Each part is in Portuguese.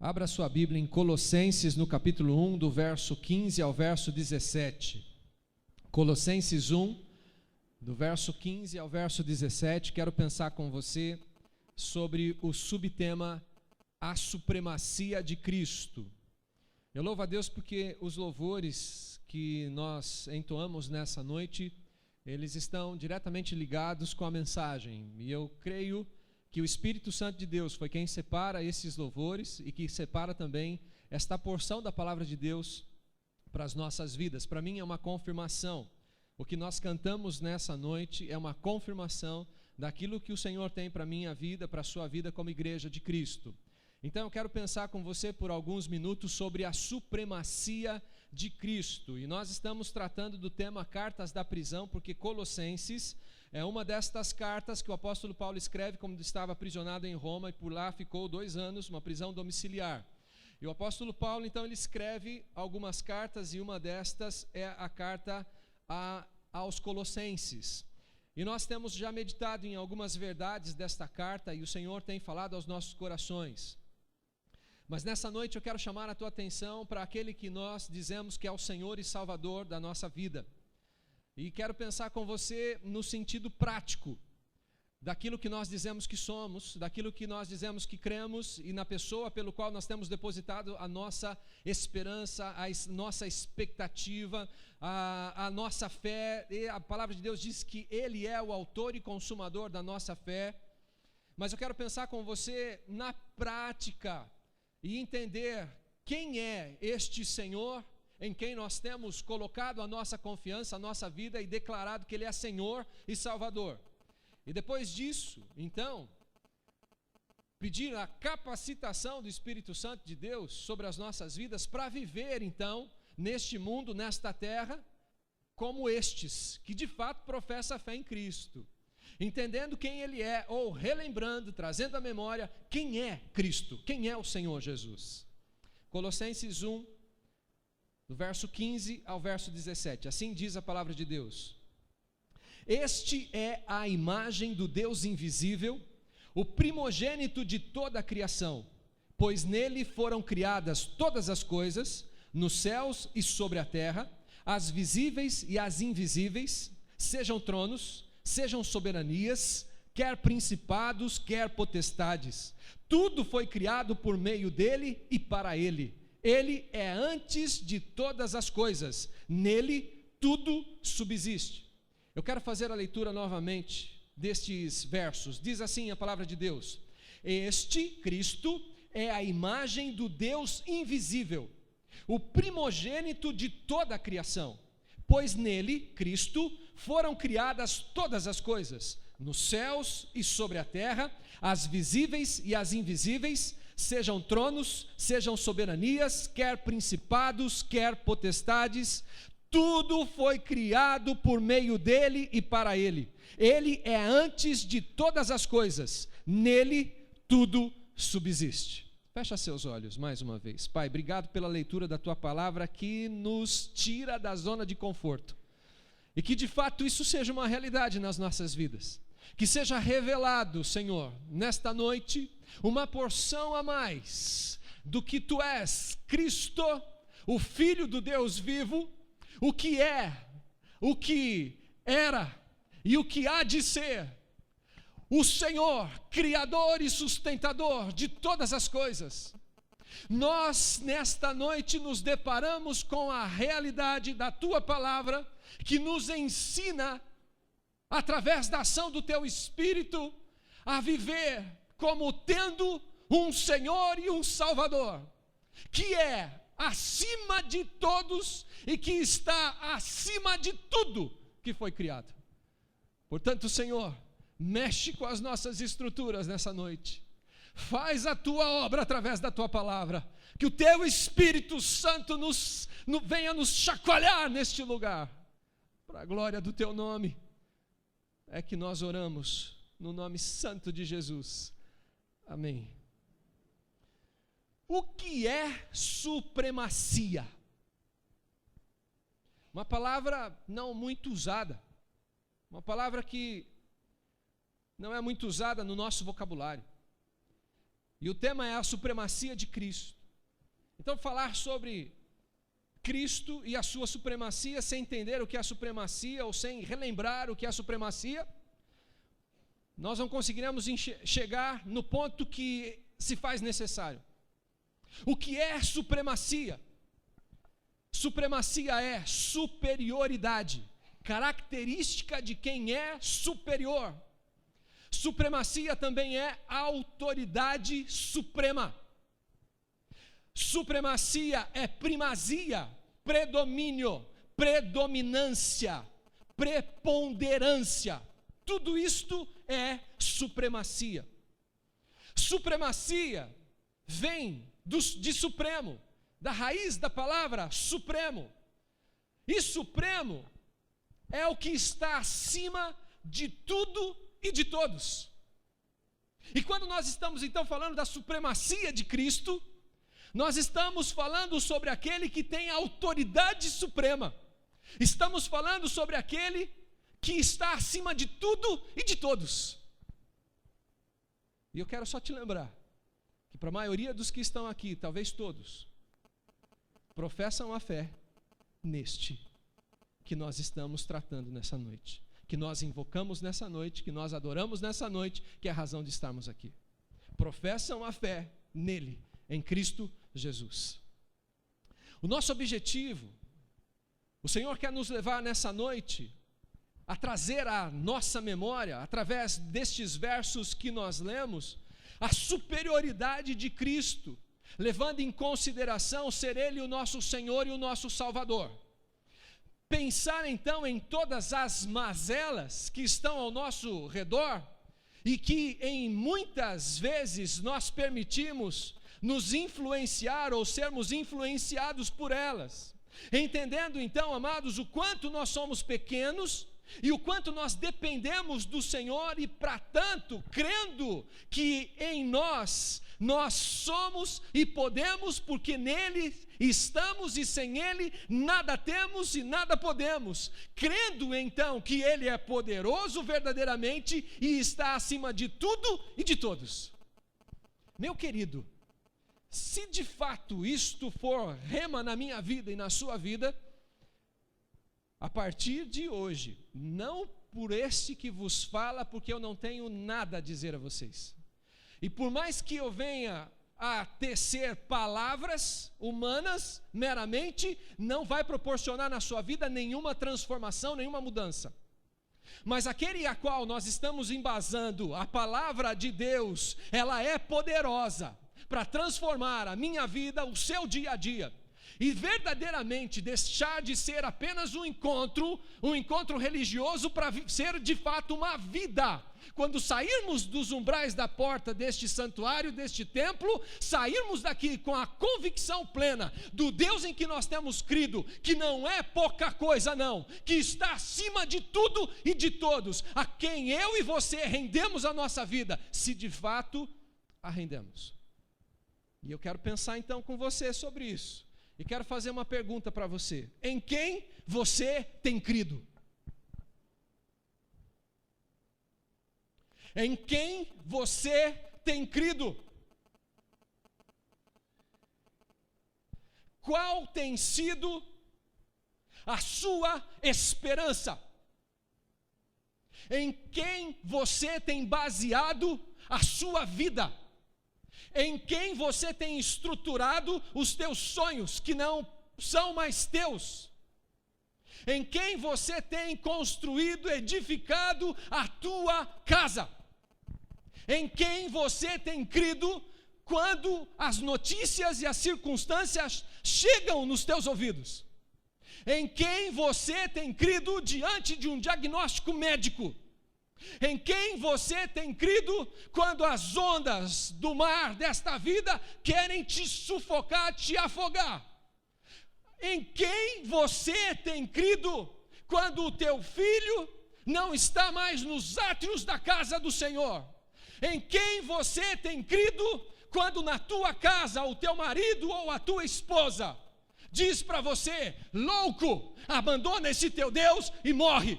Abra sua Bíblia em Colossenses, no capítulo 1, do verso 15 ao verso 17. Colossenses 1, do verso 15 ao verso 17. Quero pensar com você sobre o subtema A Supremacia de Cristo. Eu louvo a Deus porque os louvores que nós entoamos nessa noite, eles estão diretamente ligados com a mensagem. E eu creio que o Espírito Santo de Deus foi quem separa esses louvores e que separa também esta porção da palavra de Deus para as nossas vidas. Para mim é uma confirmação. O que nós cantamos nessa noite é uma confirmação daquilo que o Senhor tem para a minha vida, para a sua vida como igreja de Cristo. Então eu quero pensar com você por alguns minutos sobre a supremacia de Cristo. E nós estamos tratando do tema Cartas da Prisão, porque Colossenses é uma destas cartas que o apóstolo Paulo escreve quando estava aprisionado em Roma e por lá ficou 2 anos, uma prisão domiciliar. E o apóstolo Paulo, então, ele escreve algumas cartas e uma destas é a carta aos Colossenses. E nós temos já meditado em algumas verdades desta carta e o Senhor tem falado aos nossos corações. Mas nessa noite eu quero chamar a tua atenção para aquele que nós dizemos que é o Senhor e Salvador da nossa vida. E quero pensar com você no sentido prático daquilo que nós dizemos que somos, daquilo que nós dizemos que cremos e na pessoa pelo qual nós temos depositado a nossa esperança, a nossa expectativa, a nossa fé. E a palavra de Deus diz que Ele é o autor e consumador da nossa fé. Mas eu quero pensar com você na prática e entender quem é este Senhor em quem nós temos colocado a nossa confiança, a nossa vida e declarado que Ele é Senhor e Salvador. E depois disso, então, pedir a capacitação do Espírito Santo de Deus sobre as nossas vidas para viver, então, neste mundo, nesta terra, como estes, que de fato professam a fé em Cristo, entendendo quem Ele é, ou relembrando, trazendo à memória quem é Cristo, quem é o Senhor Jesus. Colossenses 1, do verso 15 ao verso 17, assim diz a palavra de Deus: Este é a imagem do Deus invisível, o primogênito de toda a criação, pois nele foram criadas todas as coisas, nos céus e sobre a terra, as visíveis e as invisíveis, sejam tronos, sejam soberanias, quer principados, quer potestades. Tudo foi criado por meio dele e para ele. Ele é antes de todas as coisas, nele tudo subsiste. Eu quero fazer a leitura novamente destes versos. Diz assim a palavra de Deus: Este Cristo é a imagem do Deus invisível, o primogênito de toda a criação, pois nele, Cristo, foram criadas todas as coisas, nos céus e sobre a terra, as visíveis e as invisíveis, sejam tronos, sejam soberanias, quer principados, quer potestades. Tudo foi criado por meio dele e para ele. Ele é antes de todas as coisas, nele tudo subsiste. Fecha seus olhos mais uma vez. Pai, obrigado pela leitura da tua palavra que nos tira da zona de conforto. E que de fato isso seja uma realidade nas nossas vidas. Que seja revelado, Senhor, nesta noite, uma porção a mais do que Tu és, Cristo, o Filho do Deus vivo, o que é, o que era e o que há de ser, o Senhor, Criador e sustentador de todas as coisas. Nós, nesta noite, nos deparamos com a realidade da Tua palavra, que nos ensina, através da ação do Teu Espírito, a viver como tendo um Senhor e um Salvador, que é acima de todos e que está acima de tudo que foi criado. Portanto, Senhor, mexe com as nossas estruturas nessa noite, faz a Tua obra através da Tua palavra, que o Teu Espírito Santo venha nos chacoalhar neste lugar, para a glória do Teu nome. É que nós oramos no nome santo de Jesus. Amém. O que é supremacia? Uma palavra não muito usada, uma palavra que não é muito usada no nosso vocabulário. E o tema é a supremacia de Cristo. Então, falar sobre Cristo e a sua supremacia, sem entender o que é a supremacia, ou sem relembrar o que é a supremacia, nós não conseguiremos chegar no ponto que se faz necessário. O que é supremacia? Supremacia é superioridade, característica de quem é superior. Supremacia também é autoridade suprema. Supremacia é primazia, predomínio, predominância, preponderância. Tudo isto é supremacia. Supremacia vem de supremo, da raiz da palavra supremo. E supremo é o que está acima de tudo e de todos. E quando nós estamos então falando da supremacia de Cristo, nós estamos falando sobre aquele que tem a autoridade suprema. Estamos falando sobre aquele que está acima de tudo e de todos. E eu quero só te lembrar que para a maioria dos que estão aqui, talvez todos, professam a fé neste que nós estamos tratando nessa noite, que nós invocamos nessa noite, que nós adoramos nessa noite, que é a razão de estarmos aqui. Professam a fé nele, em Cristo Jesus. O nosso objetivo, o Senhor quer nos levar nessa noite a trazer à nossa memória, através destes versos que nós lemos, a superioridade de Cristo, levando em consideração ser Ele o nosso Senhor e o nosso Salvador. Pensar então em todas as mazelas que estão ao nosso redor e que em muitas vezes nós permitimos nos influenciar ou sermos influenciados por elas. Entendendo então, amados, o quanto nós somos pequenos e o quanto nós dependemos do Senhor e, para tanto, crendo que em nós somos e podemos, porque nele estamos e sem ele nada temos e nada podemos. Crendo então que ele é poderoso verdadeiramente e está acima de tudo e de todos. Meu querido, se de fato isto for rema na minha vida e na sua vida, a partir de hoje, não por este que vos fala, porque eu não tenho nada a dizer a vocês. E por mais que eu venha a tecer palavras humanas, meramente, não vai proporcionar na sua vida nenhuma transformação, nenhuma mudança. Mas aquele a qual nós estamos embasando, a palavra de Deus, ela é poderosa para transformar a minha vida, o seu dia a dia. E verdadeiramente deixar de ser apenas um encontro religioso para ser de fato uma vida. Quando sairmos dos umbrais da porta deste santuário, deste templo, sairmos daqui com a convicção plena do Deus em que nós temos crido, que não é pouca coisa não, que está acima de tudo e de todos, a quem eu e você rendemos a nossa vida, se de fato a rendemos. E eu quero pensar então com você sobre isso. E quero fazer uma pergunta para você: em quem você tem crido? Em quem você tem crido? Qual tem sido a sua esperança? Em quem você tem baseado a sua vida? Em quem você tem estruturado os teus sonhos, que não são mais teus? Em quem você tem construído, edificado a tua casa? Em quem você tem crido quando as notícias e as circunstâncias chegam nos teus ouvidos? Em quem você tem crido diante de um diagnóstico médico? Em quem você tem crido quando as ondas do mar desta vida querem te sufocar, te afogar? Em quem você tem crido quando o teu filho não está mais nos átrios da casa do Senhor? Em quem você tem crido quando na tua casa o teu marido ou a tua esposa diz para você: louco, abandona esse teu Deus e morre?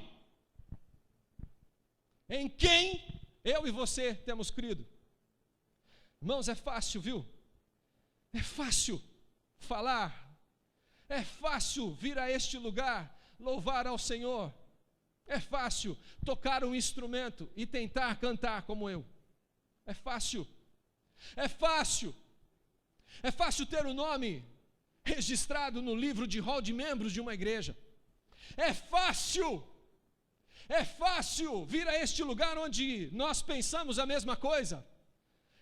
Em quem eu e você temos crido? Irmãos, é fácil, viu? É fácil falar. É fácil vir a este lugar, louvar ao Senhor. É fácil tocar um instrumento e tentar cantar como eu. É fácil. É fácil. É fácil ter o nome registrado no livro de hall de membros de uma igreja. É fácil. É fácil vir a este lugar onde nós pensamos a mesma coisa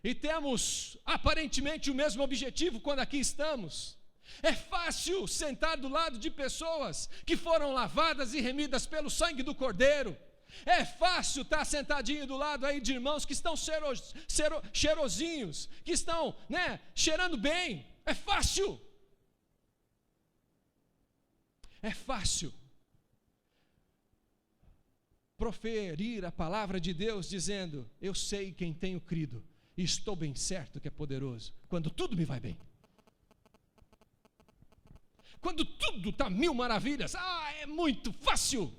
e temos aparentemente o mesmo objetivo quando aqui estamos. É fácil sentar do lado de pessoas que foram lavadas e remidas pelo sangue do Cordeiro. É fácil estar sentadinho do lado aí de irmãos que estão cheirosinhos, que estão, cheirando bem. É fácil. É fácil proferir a palavra de Deus dizendo: eu sei quem tenho crido e estou bem certo que é poderoso, quando tudo me vai bem. Quando tudo está mil maravilhas, é muito fácil.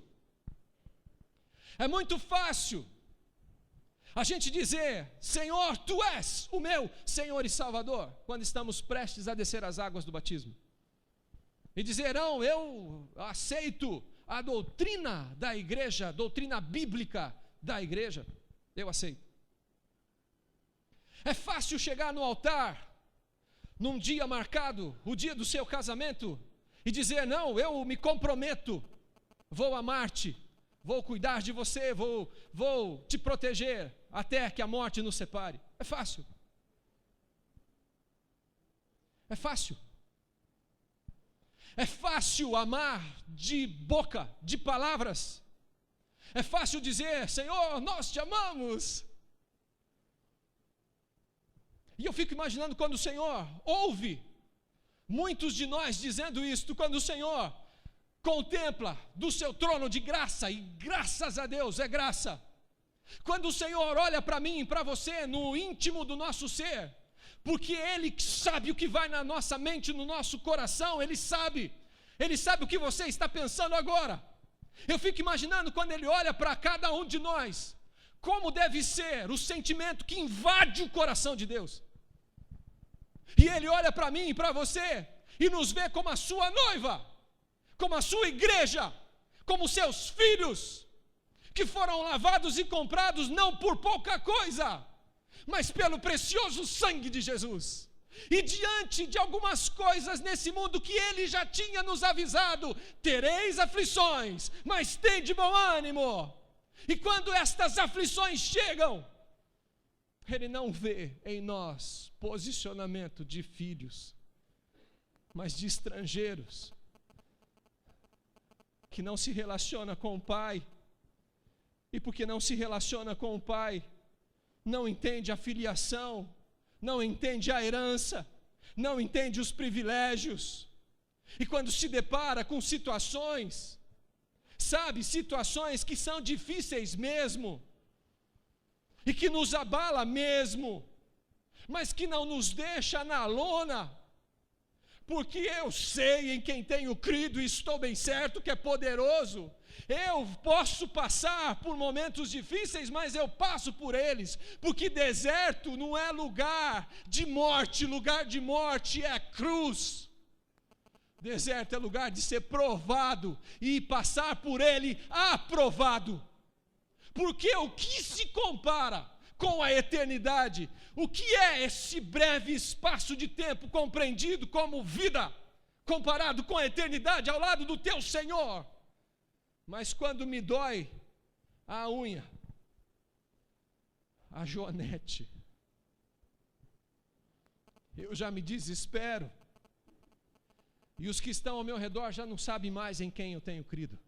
É muito fácil a gente dizer: Senhor, Tu és o meu Senhor e Salvador, quando estamos prestes a descer as águas do batismo. E dizer: não, eu aceito a doutrina da igreja, a doutrina bíblica da igreja, eu aceito. É fácil chegar no altar, num dia marcado, o dia do seu casamento, e dizer: não, eu me comprometo, vou amar-te, vou cuidar de você, vou te proteger, até que a morte nos separe. É fácil. É fácil. É fácil amar de boca, de palavras. É fácil dizer: Senhor, nós te amamos. E eu fico imaginando quando o Senhor ouve muitos de nós dizendo isto, quando o Senhor contempla do seu trono de graça, e graças a Deus é graça. Quando o Senhor olha para mim e para você no íntimo do nosso ser, porque Ele sabe o que vai na nossa mente, no nosso coração, Ele sabe o que você está pensando agora. Eu fico imaginando quando Ele olha para cada um de nós, como deve ser o sentimento que invade o coração de Deus. E Ele olha para mim e para você, e nos vê como a sua noiva, como a sua igreja, como seus filhos, que foram lavados e comprados não por pouca coisa, mas pelo precioso sangue de Jesus. E diante de algumas coisas nesse mundo que Ele já tinha nos avisado: tereis aflições, mas tende bom ânimo. E quando estas aflições chegam, Ele não vê em nós posicionamento de filhos, mas de estrangeiros, que não se relaciona com o Pai, e porque não se relaciona com o Pai, não entende a filiação, não entende a herança, não entende os privilégios, e quando se depara com situações, situações que são difíceis mesmo, e que nos abala mesmo, mas que não nos deixa na lona, porque eu sei em quem tenho crido e estou bem certo que é poderoso. Eu posso passar por momentos difíceis, mas eu passo por eles, porque deserto não é lugar de morte é cruz. Deserto é lugar de ser provado e passar por ele aprovado. Porque o que se compara com a eternidade? O que é esse breve espaço de tempo compreendido como vida, comparado com a eternidade ao lado do teu Senhor? Mas quando me dói a unha, a joanete, eu já me desespero, e os que estão ao meu redor já não sabem mais em quem eu tenho crido.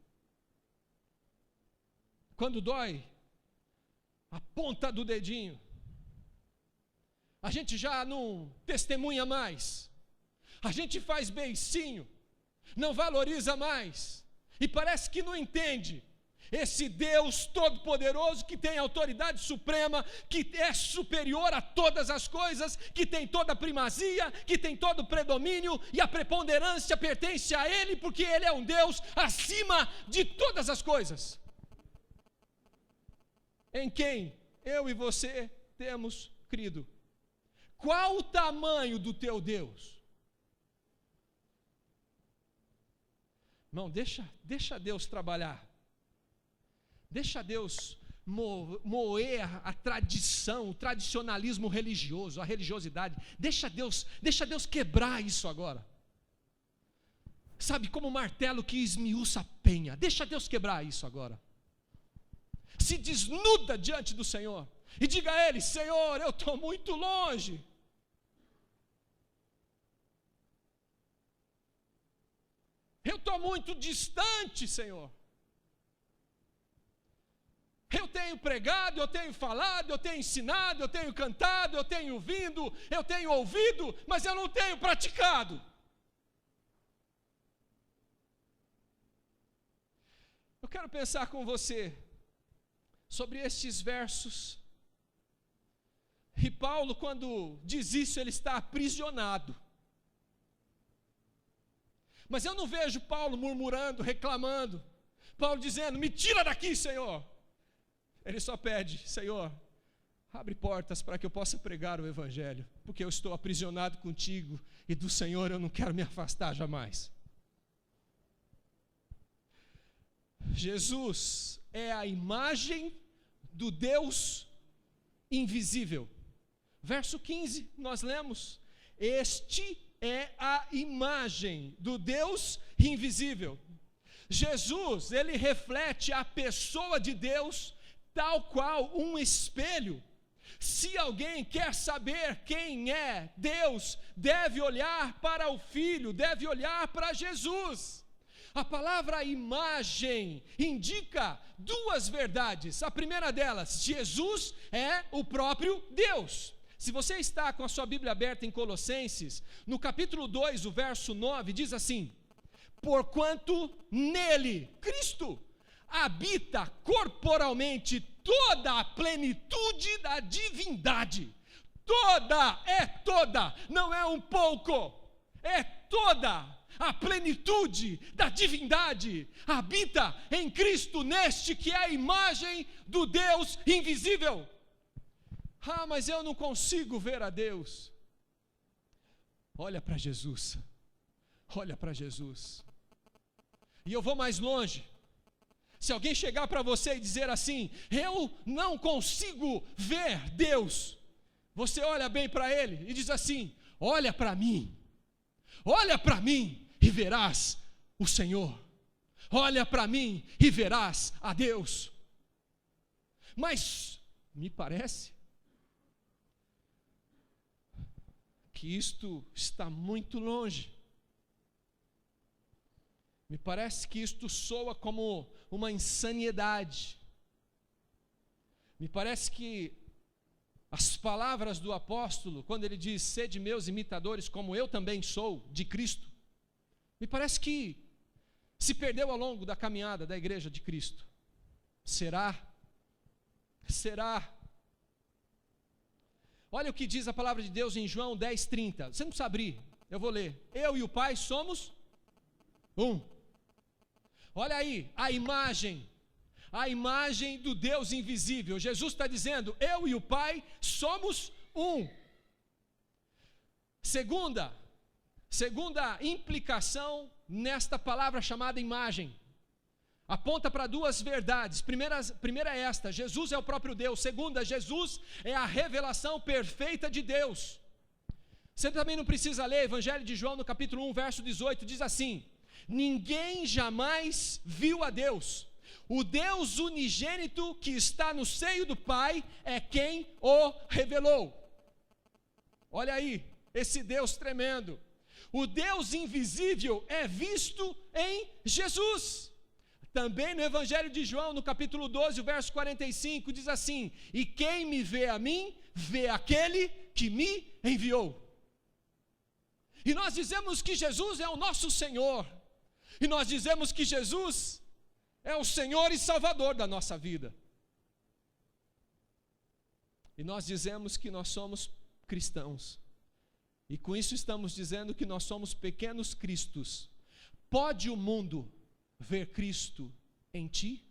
Quando dói a ponta do dedinho, a gente já não testemunha mais, a gente faz beicinho, não valoriza mais, e parece que não entende esse Deus todo-poderoso que tem autoridade suprema, que é superior a todas as coisas, que tem toda a primazia, que tem todo o predomínio, e a preponderância pertence a Ele, porque Ele é um Deus acima de todas as coisas, em quem eu e você temos crido. Qual o tamanho do teu Deus? Irmão, deixa Deus trabalhar. Deixa Deus moer a tradição, o tradicionalismo religioso, a religiosidade. Deixa Deus quebrar isso agora. Sabe, como o martelo que esmiuça a penha. Deixa Deus quebrar isso agora. Se desnuda diante do Senhor e diga a Ele: Senhor, eu estou muito longe. Eu estou muito distante, Senhor. Eu tenho pregado, eu tenho falado, eu tenho ensinado, eu tenho cantado, eu tenho vindo, eu tenho ouvido, mas eu não tenho praticado. Eu quero pensar com você sobre estes versos. E Paulo, quando diz isso, ele está aprisionado. Mas eu não vejo Paulo murmurando, reclamando. Paulo dizendo: me tira daqui, Senhor. Ele só pede: Senhor, abre portas para que eu possa pregar o Evangelho, porque eu estou aprisionado contigo e do Senhor eu não quero me afastar jamais. Jesus é a imagem do Deus invisível. Verso 15, nós lemos: este é a imagem do Deus invisível. Jesus, ele reflete a pessoa de Deus tal qual um espelho. Se alguém quer saber quem é Deus, deve olhar para o Filho, deve olhar para Jesus. A palavra imagem indica duas verdades. A primeira delas: Jesus é o próprio Deus. Se você está com a sua Bíblia aberta em Colossenses, no capítulo 2, o verso 9, diz assim: porquanto nele, Cristo, habita corporalmente toda a plenitude da divindade. Toda, não é um pouco, é toda a plenitude da divindade habita em Cristo, neste que é a imagem do Deus invisível. Ah, mas eu não consigo ver a Deus. Olha para Jesus. Olha para Jesus. E eu vou mais longe. Se alguém chegar para você e dizer assim: eu não consigo ver Deus, você olha bem para ele e diz assim: olha para mim e verás o Senhor. Olha para mim e verás a Deus. Mas me parece que isto está muito longe. Me parece que isto soa como uma insanidade. Me parece que as palavras do apóstolo, quando ele diz: sede meus imitadores, como eu também sou de Cristo, me parece que se perdeu ao longo da caminhada da igreja de Cristo. Será? Olha o que diz a palavra de Deus em João 10:30. Você não precisa abrir, eu vou ler. Eu e o Pai somos um. Olha aí, a imagem do Deus invisível. Jesus está dizendo: eu e o Pai somos um. Segunda implicação nesta palavra chamada imagem, aponta para duas verdades. Primeira é esta: Jesus é o próprio Deus. Segunda, Jesus é a revelação perfeita de Deus. Você também não precisa ler Evangelho de João no capítulo 1, verso 18, diz assim: ninguém jamais viu a Deus. O Deus unigênito que está no seio do Pai é quem o revelou. Olha aí, esse Deus tremendo. O Deus invisível é visto em Jesus. Também no Evangelho de João, no capítulo 12, o verso 45, diz assim: e quem me vê a mim, vê aquele que me enviou. E nós dizemos que Jesus é o nosso Senhor. E nós dizemos que Jesus é o Senhor e Salvador da nossa vida. E nós dizemos que nós somos cristãos. E com isso estamos dizendo que nós somos pequenos cristos. Pode o mundo ver Cristo em ti?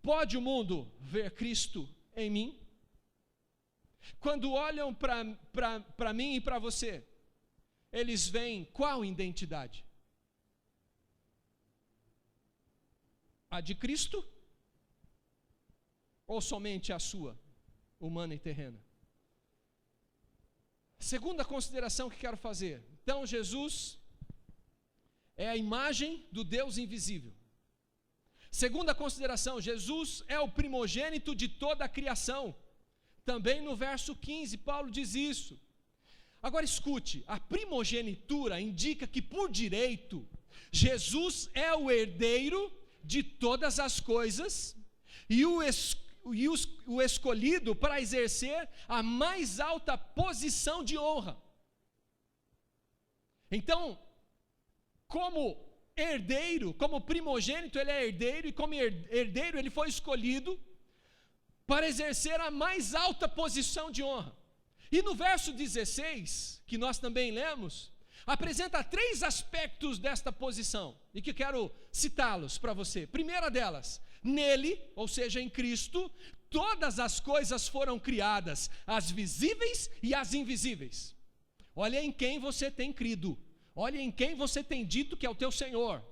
Pode o mundo ver Cristo em mim? Quando olham para mim e para você, eles veem qual identidade? A de Cristo? Ou somente a sua, humana e terrena? Segunda consideração que quero fazer. Então, Jesus é a imagem do Deus invisível. Segunda consideração, Jesus é o primogênito de toda a criação. Também no verso 15, Paulo diz isso. Agora escute, a primogenitura indica que por direito, Jesus é o herdeiro de todas as coisas e o escolhido para exercer a mais alta posição de honra. Então, como herdeiro, como primogênito, ele é herdeiro, e como herdeiro ele foi escolhido para exercer a mais alta posição de honra. E no verso 16, que nós também lemos, apresenta 3 aspectos desta posição, e que quero citá-los para você. Primeira delas, nele, ou seja, em Cristo, todas as coisas foram criadas, as visíveis e as invisíveis. Olha em quem você tem crido, olha em quem você tem dito que é o teu Senhor.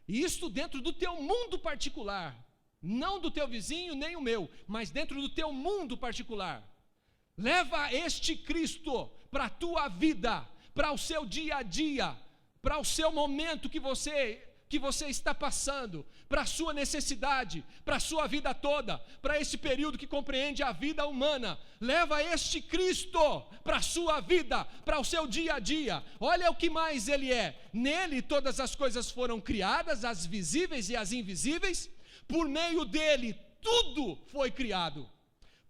E isto dentro do teu mundo particular, não do teu vizinho nem o meu, mas dentro do teu mundo particular. Leva este Cristo para a tua vida, para o seu dia a dia, para o seu momento que você está passando, para a sua necessidade, para a sua vida toda, para esse período que compreende a vida humana. Leva este Cristo para a sua vida, para o seu dia a dia. Olha o que mais ele é. Nele todas as coisas foram criadas, as visíveis e as invisíveis. Por meio dele tudo foi criado.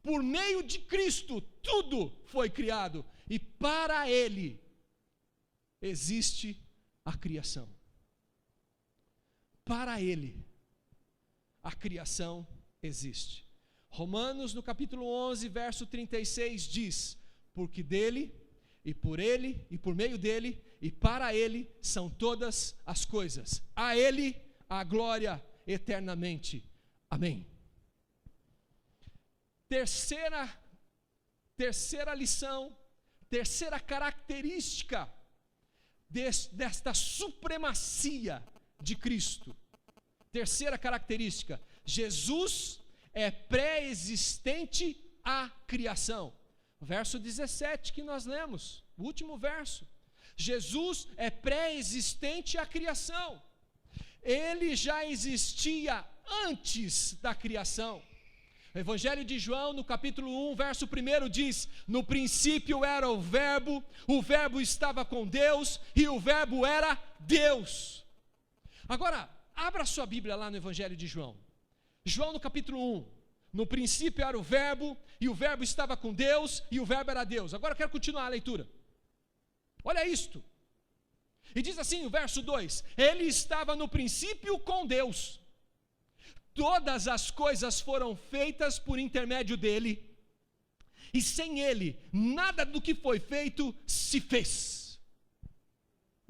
Por meio de Cristo tudo foi criado. E para ele existe a criação. Para ele, a criação existe. Romanos, no capítulo 11, verso 36, diz: porque dele, e por ele, e por meio dele, e para ele, são todas as coisas. A ele, a glória eternamente. Amém. Terceira lição, terceira característica desta supremacia de Cristo. Terceira característica, Jesus é pré-existente à criação. Verso 17 que nós lemos, o último verso. Jesus é pré-existente à criação. Ele já existia antes da criação. O Evangelho de João, no capítulo 1, verso 1 diz: no princípio era o verbo estava com Deus, e o verbo era Deus. Agora, abra sua Bíblia lá no Evangelho de João. João no capítulo 1, no princípio era o verbo, e o verbo estava com Deus, e o verbo era Deus. Agora eu quero continuar a leitura. Olha isto. E diz assim o verso 2: ele estava no princípio com Deus. Todas as coisas foram feitas por intermédio dele, e sem ele, nada do que foi feito se fez.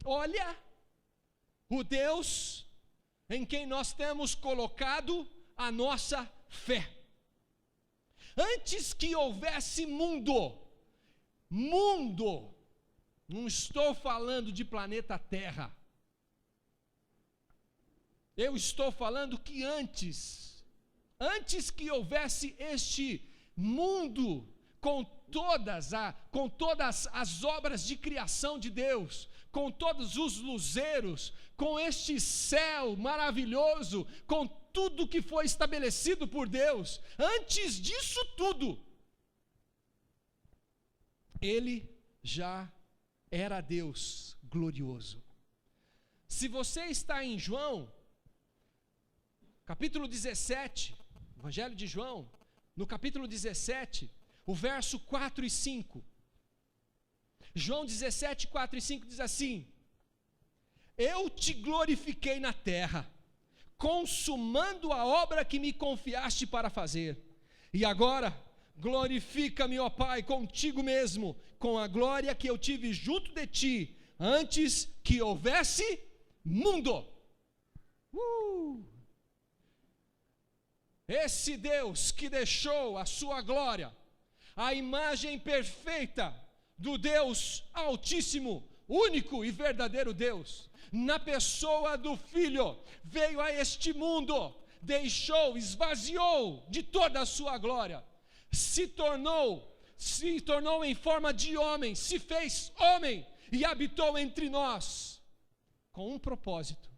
Olha, o Deus em quem nós temos colocado a nossa fé. Antes que houvesse mundo, não estou falando de planeta Terra, eu estou falando que antes que houvesse este mundo, com todas as obras de criação de Deus, com todos os luzeiros, com este céu maravilhoso, com tudo que foi estabelecido por Deus, antes disso tudo, ele já era Deus glorioso. Se você está em João, capítulo 17, Evangelho de João, no capítulo 17, o verso 4 e 5. João 17, 4 e 5 diz assim: eu te glorifiquei na terra, consumando a obra que me confiaste para fazer. E agora, glorifica-me, ó Pai, contigo mesmo, com a glória que eu tive junto de ti, antes que houvesse mundo. Esse Deus que deixou a sua glória, a imagem perfeita do Deus Altíssimo, único e verdadeiro Deus, na pessoa do Filho, veio a este mundo, deixou, esvaziou de toda a sua glória, se tornou em forma de homem, se fez homem e habitou entre nós, com um propósito: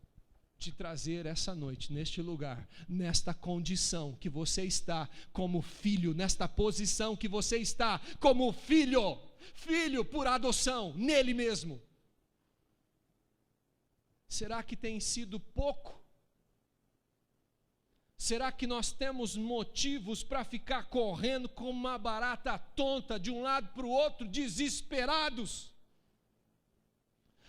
de trazer essa noite, neste lugar, nesta condição que você está como filho, nesta posição que você está como filho por adoção, nele mesmo. Será que tem sido pouco? Será que nós temos motivos para ficar correndo como uma barata tonta de um lado para o outro, desesperados?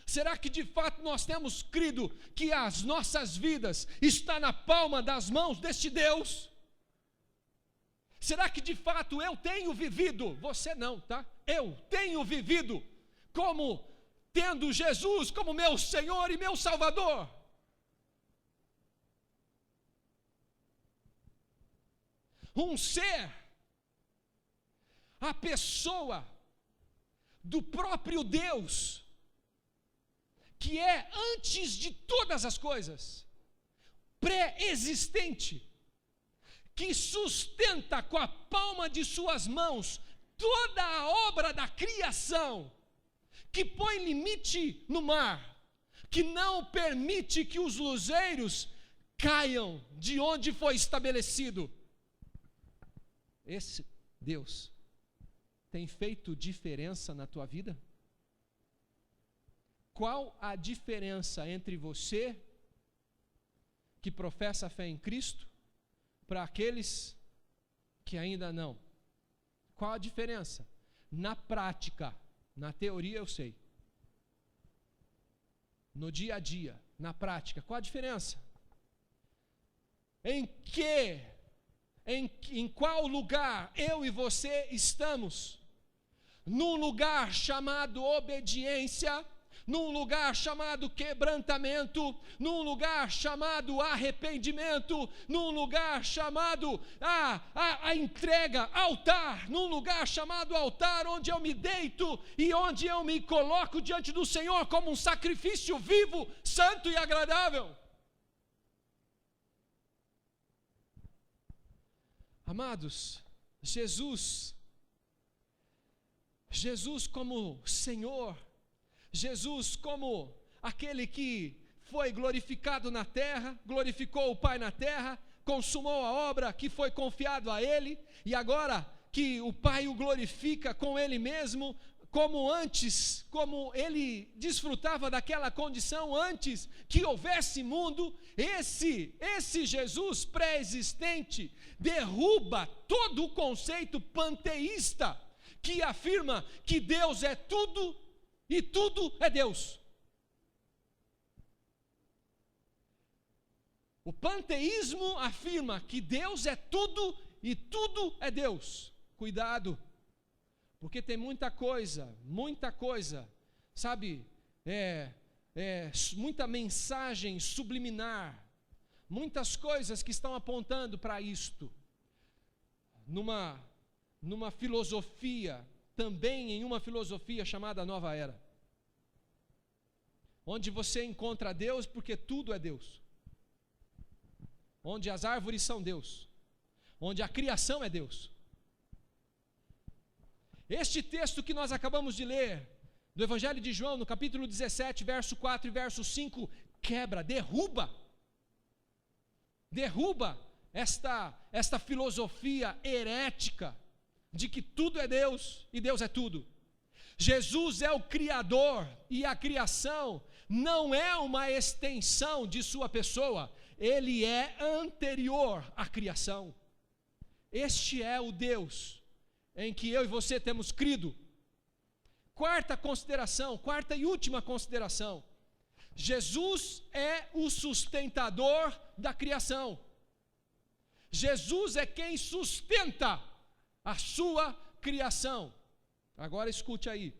Será que de fato nós temos crido que as nossas vidas estão na palma das mãos deste Deus? Será que de fato eu tenho vivido, você não, tá? Eu tenho vivido como tendo Jesus como meu Senhor e meu Salvador? Um ser, a pessoa do próprio Deus, que é antes de todas as coisas, pré-existente, que sustenta com a palma de suas mãos toda a obra da criação, que põe limite no mar, que não permite que os luzeiros caiam de onde foi estabelecido. Esse Deus tem feito diferença na tua vida? Qual a diferença entre você, que professa a fé em Cristo, para aqueles que ainda não? Qual a diferença? Na prática, na teoria eu sei. No dia a dia, na prática, qual a diferença? Em qual lugar eu e você estamos? Num lugar chamado obediência, num lugar chamado quebrantamento, num lugar chamado arrependimento, num lugar chamado a entrega, altar, num lugar chamado altar, onde eu me deito e onde eu me coloco diante do Senhor como um sacrifício vivo, santo e agradável. Amados, Jesus como Senhor, Jesus como aquele que foi glorificado na terra, glorificou o Pai na terra, consumou a obra que foi confiado a Ele, e agora que o Pai o glorifica com Ele mesmo, como antes, como Ele desfrutava daquela condição antes que houvesse mundo, esse Jesus pré-existente derruba todo o conceito panteísta, que afirma que Deus é tudo e tudo é Deus. O panteísmo afirma que Deus é tudo e tudo é Deus. Cuidado, porque tem muita coisa, sabe, muita mensagem subliminar, muitas coisas que estão apontando para isto, numa filosofia, também em uma filosofia chamada Nova Era, onde você encontra Deus porque tudo é Deus, onde as árvores são Deus, onde a criação é Deus. Este texto que nós acabamos de ler, do Evangelho de João, no capítulo 17, verso 4 e verso 5, quebra, derruba esta filosofia herética, de que tudo é Deus e Deus é tudo. Jesus é o Criador e a criação não é uma extensão de sua pessoa, Ele é anterior à criação. Este é o Deus em que eu e você temos crido. Quarta e última consideração: Jesus é o sustentador da criação. Jesus é quem sustenta a sua criação. Agora escute aí.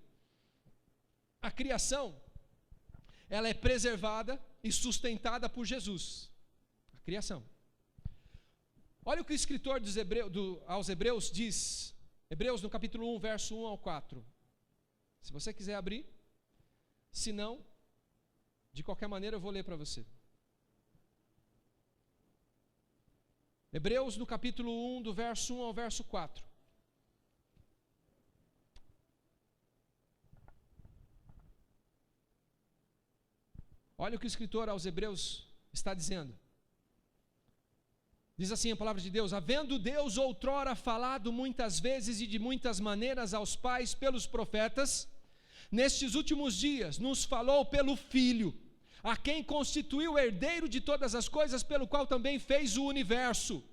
A criação, ela é preservada e sustentada por Jesus. A criação. Olha o que o escritor aos Hebreus diz Hebreus no capítulo 1, verso 1 ao 4. Se você quiser abrir, se não, de qualquer maneira eu vou ler para você. Hebreus no capítulo 1, do verso 1 ao verso 4. Olha o que o escritor aos Hebreus está dizendo. Diz assim a palavra de Deus: havendo Deus outrora falado muitas vezes e de muitas maneiras aos pais pelos profetas, nestes últimos dias nos falou pelo Filho, a quem constituiu herdeiro de todas as coisas, pelo qual também fez o universo.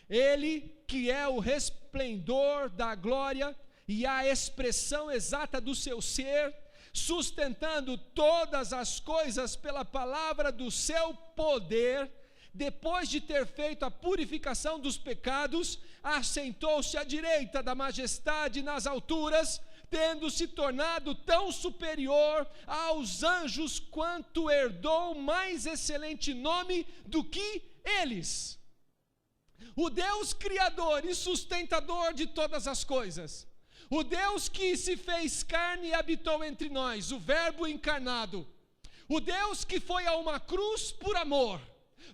Ele que é o resplendor da glória e a expressão exata do seu ser, sustentando todas as coisas pela palavra do seu poder, depois de ter feito a purificação dos pecados, assentou-se à direita da majestade nas alturas, tendo se tornado tão superior aos anjos quanto herdou mais excelente nome do que eles. O Deus criador e sustentador de todas as coisas, o Deus que se fez carne e habitou entre nós, o Verbo encarnado, o Deus que foi a uma cruz por amor,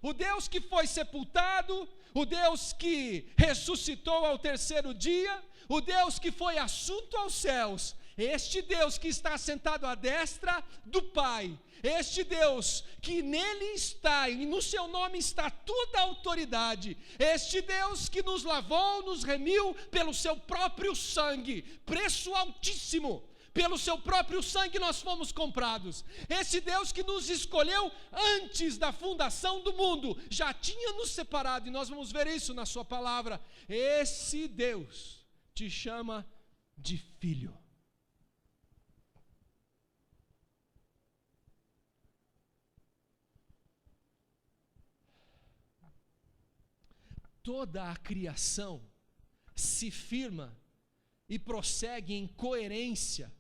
o Deus que foi sepultado, o Deus que ressuscitou ao terceiro dia, o Deus que foi assunto aos céus, este Deus que está sentado à destra do Pai, este Deus que nele está e no seu nome está toda a autoridade, este Deus que nos lavou, nos remiu pelo seu próprio sangue, preço altíssimo. Pelo seu próprio sangue nós fomos comprados. Esse Deus que nos escolheu antes da fundação do mundo, já tinha nos separado, e nós vamos ver isso na sua palavra. Esse Deus te chama de filho. Toda a criação se firma e prossegue em coerência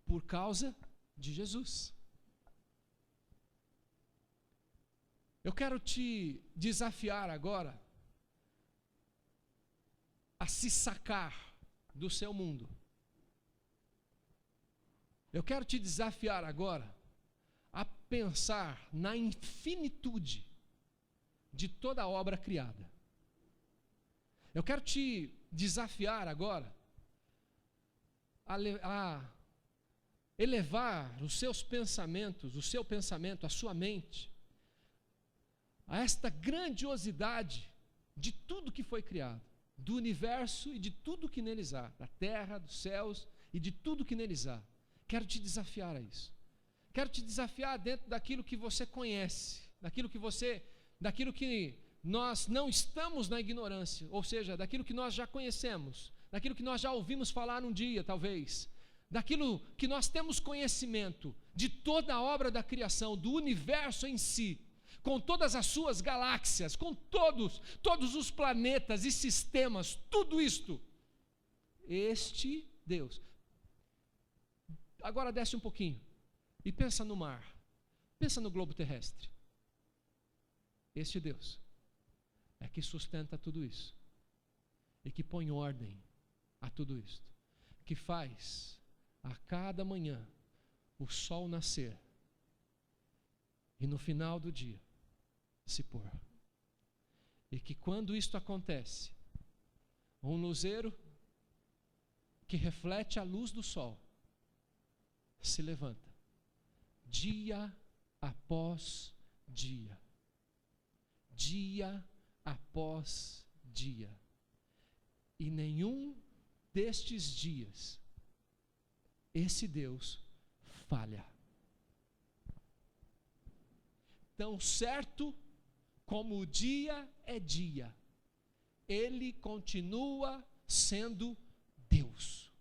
por causa de Jesus. Eu quero te desafiar agora a se sacar do seu mundo. Eu quero te desafiar agora a pensar na infinitude de toda a obra criada. Eu quero te desafiar agora a elevar os seus pensamentos, o seu pensamento, a sua mente, a esta grandiosidade de tudo que foi criado, do universo e de tudo que neles há, da terra, dos céus e de tudo que neles há. Quero te desafiar a isso. Quero te desafiar dentro daquilo que você conhece, daquilo que nós não estamos na ignorância, ou seja, daquilo que nós já conhecemos, daquilo que nós já ouvimos falar um dia, talvez, daquilo que nós temos conhecimento de toda a obra da criação, do universo em si, com todas as suas galáxias, com todos os planetas e sistemas, tudo isto. Este Deus. Agora desce um pouquinho e pensa no mar, pensa no globo terrestre. Este Deus é que sustenta tudo isso e que põe ordem a tudo isto, que faz a cada manhã o sol nascer e no final do dia se pôr, e que quando isto acontece, um luzeiro que reflete a luz do sol se levanta dia após dia, dia após dia, e nenhum destes dias esse Deus falha. Tão certo como o dia é dia, Ele continua sendo Deus.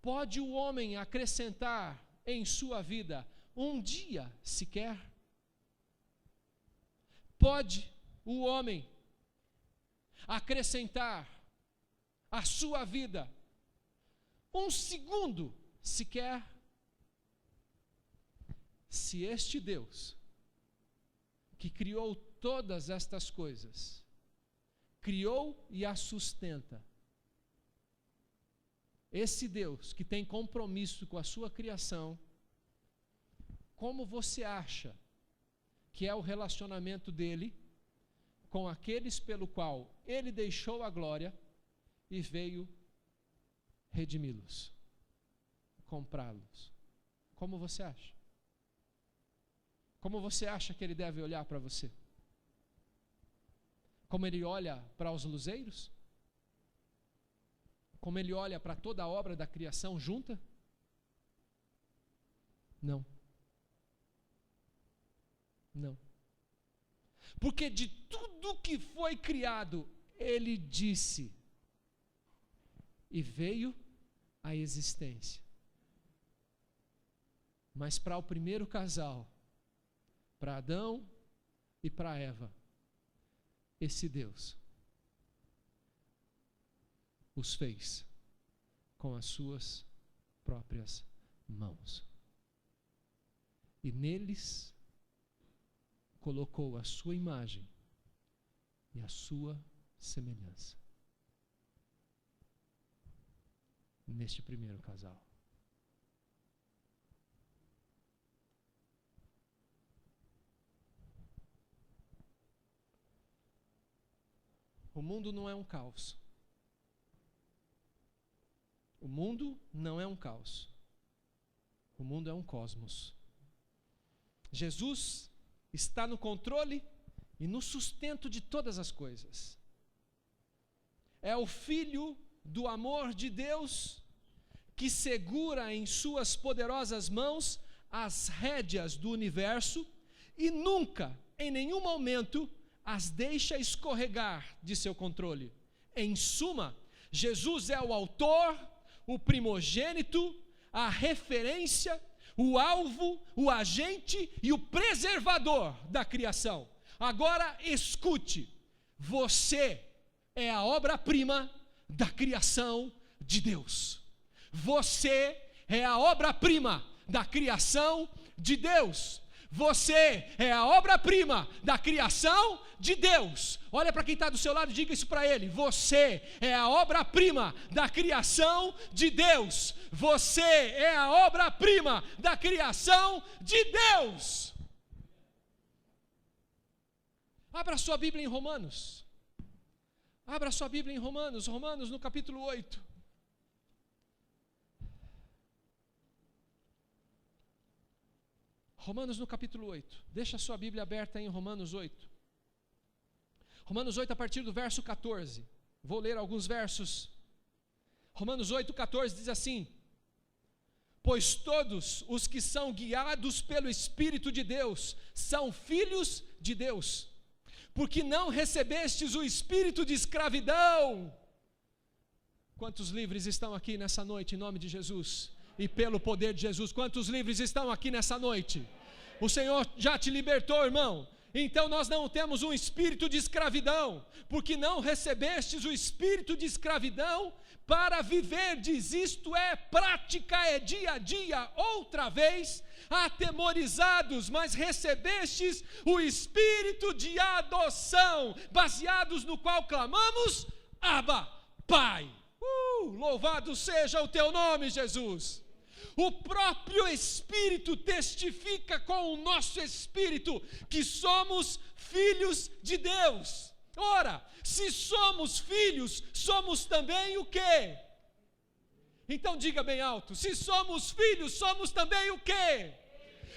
Pode o homem acrescentar em sua vida um dia sequer? Pode o homem acrescentar à sua vida um segundo sequer? Se este Deus, que criou todas estas coisas, criou e a sustenta. Esse Deus que tem compromisso com a sua criação, como você acha que é o relacionamento dele com aqueles pelo qual ele deixou a glória e veio redimi-los, comprá-los? Como você acha? Como você acha que ele deve olhar para você? Como ele olha para os luzeiros? Como ele olha para toda a obra da criação junta? Não. Não. Porque de tudo que foi criado, ele disse, e veio a existência. Mas para o primeiro casal, para Adão e para Eva, esse Deus os fez com as suas próprias mãos. E neles colocou a sua imagem e a sua semelhança. Neste primeiro casal. O mundo não é um caos. O mundo não é um caos. O mundo é um cosmos. Jesus está no controle e no sustento de todas as coisas. É o Filho do amor de Deus que segura em suas poderosas mãos as rédeas do universo e nunca, em nenhum momento, as deixa escorregar de seu controle. Em suma, Jesus é o autor, o primogênito, a referência, o alvo, o agente e o preservador da criação. Agora escute, você é a obra-prima da criação de Deus. Você é a obra-prima da criação de Deus. Você é a obra-prima da criação de Deus. Olha para quem está do seu lado e diga isso para ele. Você é a obra-prima da criação de Deus. Você é a obra-prima da criação de Deus. Abra sua Bíblia em Romanos. Abra sua Bíblia em Romanos. Romanos no capítulo 8. Romanos no capítulo 8, deixa a sua Bíblia aberta em Romanos 8. Romanos 8 a partir do verso 14, vou ler alguns versos. Romanos 8, 14 diz assim: pois todos os que são guiados pelo Espírito de Deus são filhos de Deus, porque não recebestes o espírito de escravidão. Quantos livres estão aqui nessa noite em nome de Jesus? E pelo poder de Jesus, quantos livres estão aqui nessa noite? O Senhor já te libertou, irmão. Então nós não temos um espírito de escravidão, porque não recebestes o espírito de escravidão para viverdes, isto é, prática, é dia a dia, outra vez, atemorizados, mas recebestes o espírito de adoção, baseados no qual clamamos, Abba, Pai. Louvado seja o teu nome, Jesus. O próprio Espírito testifica com o nosso espírito que somos filhos de Deus. Ora, se somos filhos, somos também o quê? Então diga bem alto: se somos filhos, somos também o quê?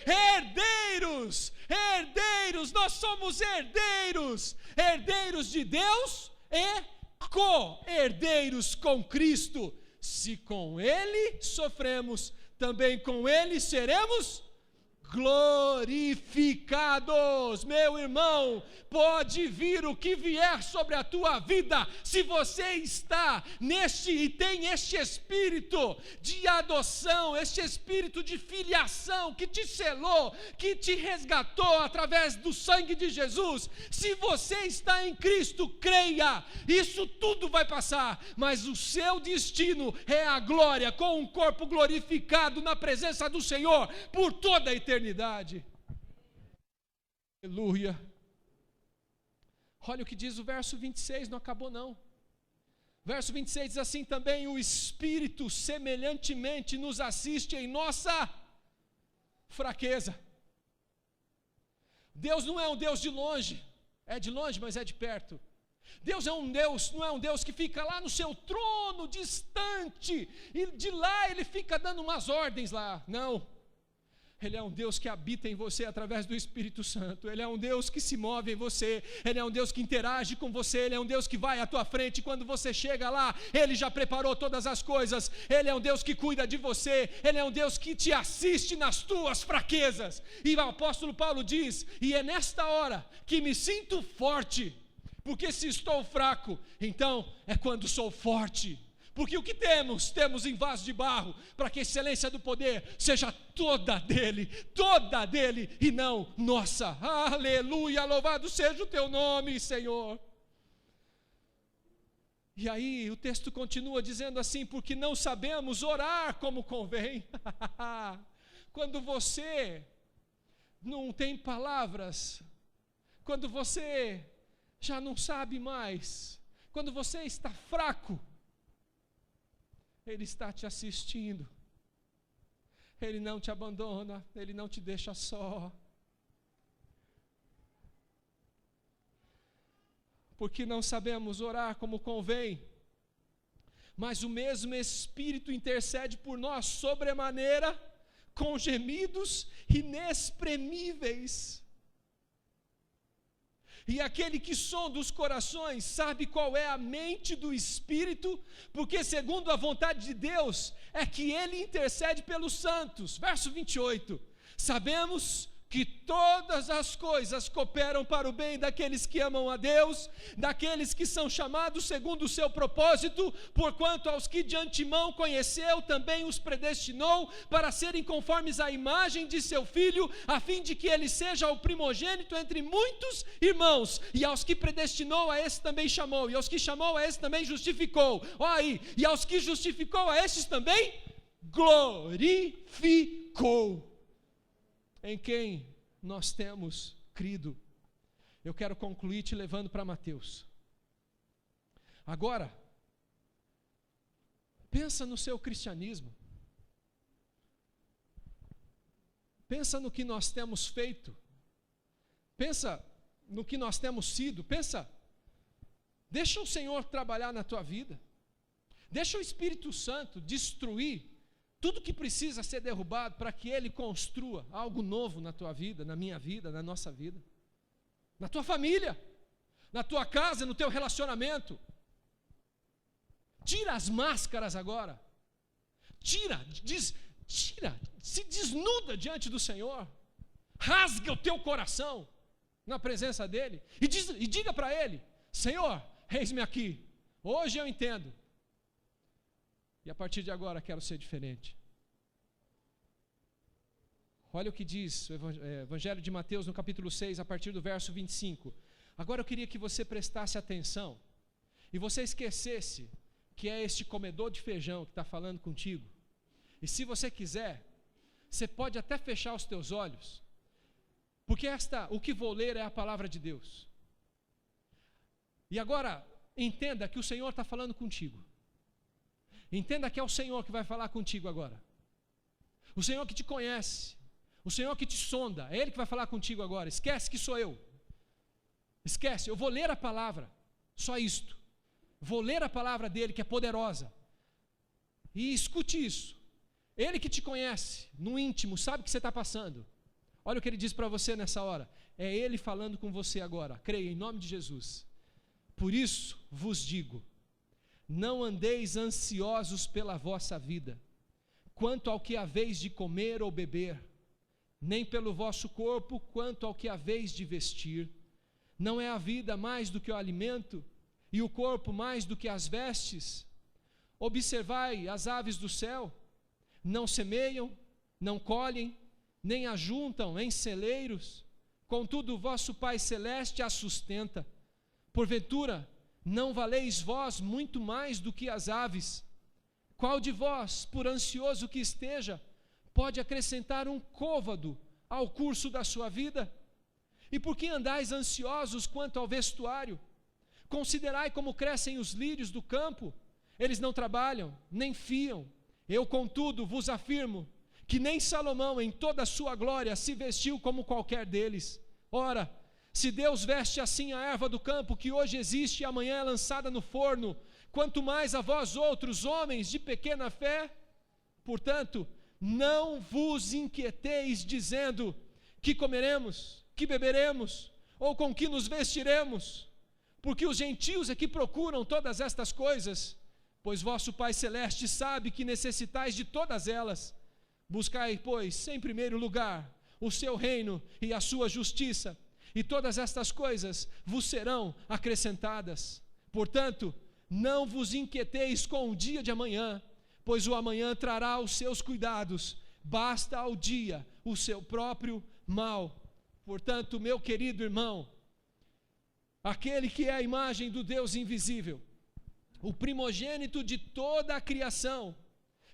Herdeiros, herdeiros, nós somos herdeiros, herdeiros de Deus e co-herdeiros com Cristo. Se com Ele sofremos, também com Ele seremos glorificados. Meu irmão, pode vir o que vier sobre a tua vida, se você está neste e tem este espírito de adoção, este espírito de filiação que te selou, que te resgatou através do sangue de Jesus. Se você está em Cristo, creia, isso tudo vai passar, mas o seu destino é a glória, com um corpo glorificado na presença do Senhor por toda a eternidade. Aleluia. Olha o que diz o verso 26, não acabou não. Verso 26 diz assim também: o Espírito semelhantemente nos assiste em nossa fraqueza. Deus não é um Deus de longe, é de longe, mas é de perto. Deus é um Deus, não é um Deus que fica lá no seu trono, distante, e de lá Ele fica dando umas ordens lá, não. Ele é um Deus que habita em você através do Espírito Santo. Ele é um Deus que se move em você. Ele é um Deus que interage com você. Ele é um Deus que vai à tua frente. Quando você chega lá, Ele já preparou todas as coisas. Ele é um Deus que cuida de você. Ele é um Deus que te assiste nas tuas fraquezas. E o apóstolo Paulo diz: e é nesta hora que me sinto forte, porque se estou fraco, então é quando sou forte. Porque o que temos? Temos em vaso de barro, para que a excelência do poder seja toda dele, e não nossa. Aleluia, louvado seja o teu nome, Senhor. E aí o texto continua dizendo assim: porque não sabemos orar como convém. Quando você não tem palavras, quando você já não sabe mais, quando você está fraco, Ele está te assistindo. Ele não te abandona, Ele não te deixa só. Porque não sabemos orar como convém, mas o mesmo Espírito intercede por nós sobremaneira, com gemidos inexprimíveis. E aquele que sonda os corações sabe qual é a mente do Espírito, porque segundo a vontade de Deus é que Ele intercede pelos santos. Verso 28, sabemos que todas as coisas cooperam para o bem daqueles que amam a Deus, daqueles que são chamados segundo o seu propósito, porquanto aos que de antemão conheceu, também os predestinou para serem conformes à imagem de seu Filho, a fim de que ele seja o primogênito entre muitos irmãos. E aos que predestinou, a esse também chamou, e aos que chamou, a esse também justificou. Olha aí, e aos que justificou, a esses também glorificou. Em quem nós temos crido. Eu quero concluir te levando para Mateus. Agora, pensa no seu cristianismo. Pensa no que nós temos feito. Pensa no que nós temos sido. Pensa, deixa o Senhor trabalhar na tua vida. Deixa o Espírito Santo destruir tudo que precisa ser derrubado para que Ele construa algo novo na tua vida, na minha vida, na nossa vida, na tua família, na tua casa, no teu relacionamento. Tira as máscaras agora. Tira, se desnuda diante do Senhor. Rasga o teu coração na presença dEle e diga para Ele: Senhor, eis-me aqui. Hoje eu entendo. E a partir de agora quero ser diferente. Olha o que diz o Evangelho de Mateus no capítulo 6, a partir do verso 25. Agora eu queria que você prestasse atenção e você esquecesse que é este comedor de feijão que está falando contigo. E se você quiser, você pode até fechar os teus olhos, porque o que vou ler é a palavra de Deus. E agora, entenda que o Senhor está falando contigo. Entenda que é o Senhor que vai falar contigo agora. O Senhor que te conhece, o Senhor que te sonda, é Ele que vai falar contigo agora. Esquece que sou eu. Esquece, eu vou ler a palavra, só isto. Vou ler a palavra dEle que é poderosa. E escute isso. Ele que te conhece, no íntimo, sabe o que você está passando. Olha o que Ele diz para você nessa hora. É Ele falando com você agora. Creia em nome de Jesus. Por isso vos digo: não andeis ansiosos pela vossa vida, quanto ao que haveis de comer ou beber, nem pelo vosso corpo, quanto ao que haveis de vestir. Não é a vida mais do que o alimento, e o corpo mais do que as vestes? Observai as aves do céu, não semeiam, não colhem, nem ajuntam em celeiros, contudo o vosso Pai Celeste as sustenta. Porventura, não valeis vós muito mais do que as aves? Qual de vós, por ansioso que esteja, pode acrescentar um côvado ao curso da sua vida? E por que andais ansiosos quanto ao vestuário? Considerai como crescem os lírios do campo, eles não trabalham, nem fiam. Eu, contudo, vos afirmo que nem Salomão, em toda a sua glória, se vestiu como qualquer deles. Ora, se Deus veste assim a erva do campo, que hoje existe e amanhã é lançada no forno, quanto mais a vós outros, homens de pequena fé? Portanto, não vos inquieteis dizendo: que comeremos, que beberemos, ou com que nos vestiremos? Porque os gentios é que procuram todas estas coisas, pois vosso Pai Celeste sabe que necessitais de todas elas. Buscai, pois, em primeiro lugar, o seu reino e a sua justiça, e todas estas coisas vos serão acrescentadas. Portanto, não vos inquieteis com o dia de amanhã, pois o amanhã trará os seus cuidados, basta ao dia o seu próprio mal. Portanto, meu querido irmão, aquele que é a imagem do Deus invisível, o primogênito de toda a criação,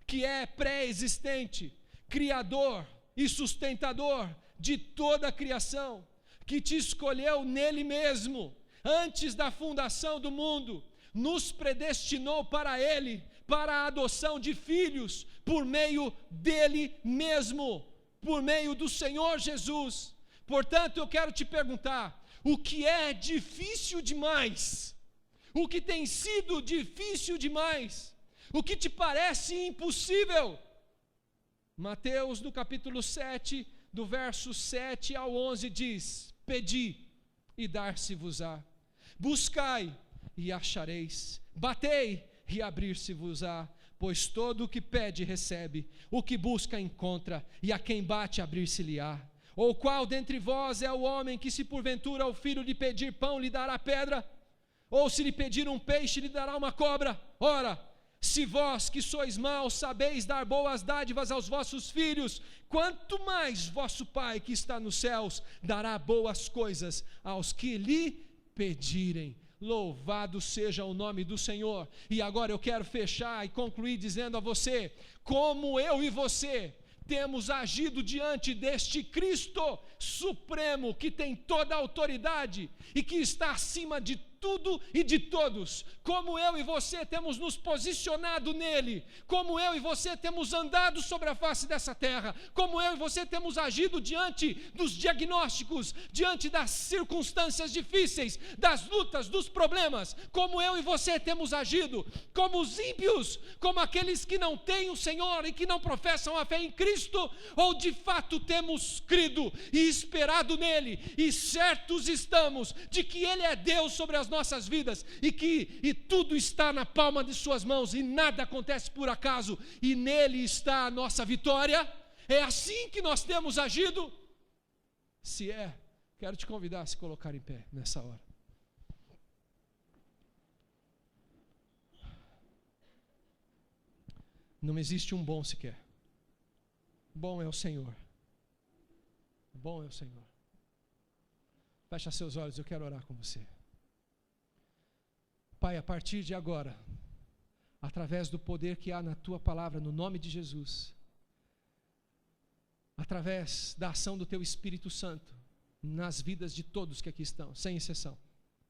que é pré-existente, criador e sustentador de toda a criação, que te escolheu nele mesmo, antes da fundação do mundo, nos predestinou para ele, para a adoção de filhos, por meio dele mesmo, por meio do Senhor Jesus. Portanto, eu quero te perguntar, o que é difícil demais? O que tem sido difícil demais? O que te parece impossível? Mateus, no capítulo 7, do verso 7 ao 11, diz: pedi e dar-se-vos-á, buscai e achareis, batei e abrir-se-vos-á, pois todo o que pede recebe, o que busca encontra, e a quem bate abrir-se-lhe-á. Ou qual dentre vós é o homem que, se porventura ao filho lhe pedir pão, lhe dará pedra? Ou se lhe pedir um peixe, lhe dará uma cobra? Ora, se vós que sois maus sabeis dar boas dádivas aos vossos filhos, quanto mais vosso Pai que está nos céus dará boas coisas aos que lhe pedirem. Louvado seja o nome do Senhor. E agora eu quero fechar e concluir dizendo a você, como eu e você temos agido diante deste Cristo supremo, que tem toda a autoridade e que está acima de tudo e de todos, como eu e você temos nos posicionado nele, como eu e você temos andado sobre a face dessa terra, como eu e você temos agido diante dos diagnósticos, diante das circunstâncias difíceis, das lutas, dos problemas, como eu e você temos agido, como os ímpios, como aqueles que não têm o Senhor e que não professam a fé em Cristo, ou de fato temos crido e esperado nele, e certos estamos de que ele é Deus sobre as nossas vidas, e tudo está na palma de suas mãos, e nada acontece por acaso, e nele está a nossa vitória. É assim que nós temos agido? Se é, quero te convidar a se colocar em pé nessa hora. Não existe um bom sequer. Bom é o Senhor. Bom é o Senhor. Fecha seus olhos, eu quero orar com você. Pai, a partir de agora, através do poder que há na Tua palavra, no nome de Jesus, através da ação do Teu Espírito Santo, nas vidas de todos que aqui estão, sem exceção,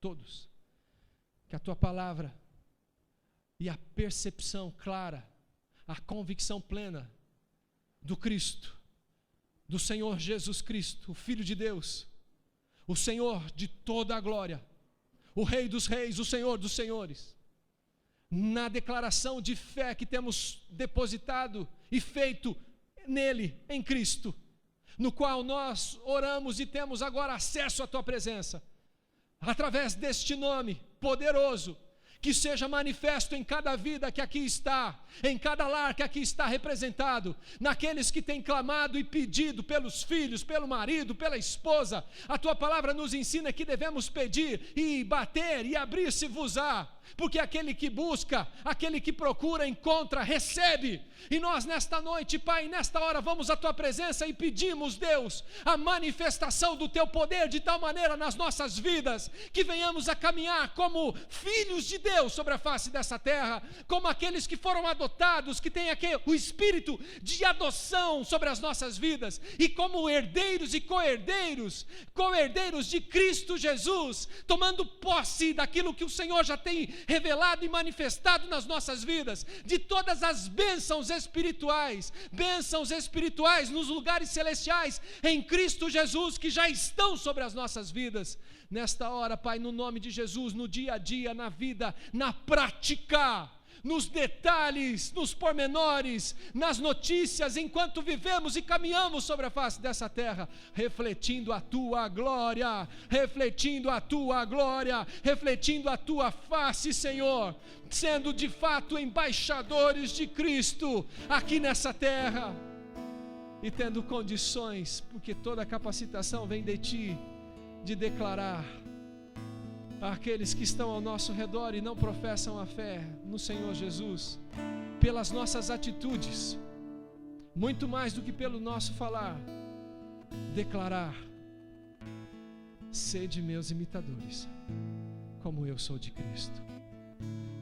todos, que a Tua palavra e a percepção clara, a convicção plena do Cristo, do Senhor Jesus Cristo, o Filho de Deus, o Senhor de toda a glória, o Rei dos Reis, o Senhor dos Senhores, na declaração de fé que temos depositado e feito nele, em Cristo, no qual nós oramos e temos agora acesso à Tua presença, através deste nome poderoso, que seja manifesto em cada vida que aqui está, em cada lar que aqui está representado, naqueles que têm clamado e pedido pelos filhos, pelo marido, pela esposa. A Tua palavra nos ensina que devemos pedir e bater e abrir-se-vos-á. porque aquele que busca, aquele que procura, encontra, recebe. E nós nesta noite, Pai, nesta hora vamos à Tua presença e pedimos, Deus, a manifestação do Teu poder de tal maneira nas nossas vidas, que venhamos a caminhar como filhos de Deus sobre a face dessa terra, como aqueles que foram adotados, que têm aqui o espírito de adoção sobre as nossas vidas, e como herdeiros e co-herdeiros de Cristo Jesus, tomando posse daquilo que o Senhor já tem revelado e manifestado nas nossas vidas, de todas as bênçãos espirituais nos lugares celestiais, em Cristo Jesus, que já estão sobre as nossas vidas. Nesta hora, Pai, no nome de Jesus, no dia a dia, na vida, na prática, nos detalhes, nos pormenores, nas notícias, enquanto vivemos e caminhamos sobre a face dessa terra, refletindo a Tua glória, refletindo a Tua face, Senhor, sendo de fato embaixadores de Cristo aqui nessa terra, e tendo condições, porque toda a capacitação vem de Ti, de declarar àqueles que estão ao nosso redor e não professam a fé no Senhor Jesus, pelas nossas atitudes, muito mais do que pelo nosso falar, declarar: sede meus imitadores, como eu sou de Cristo.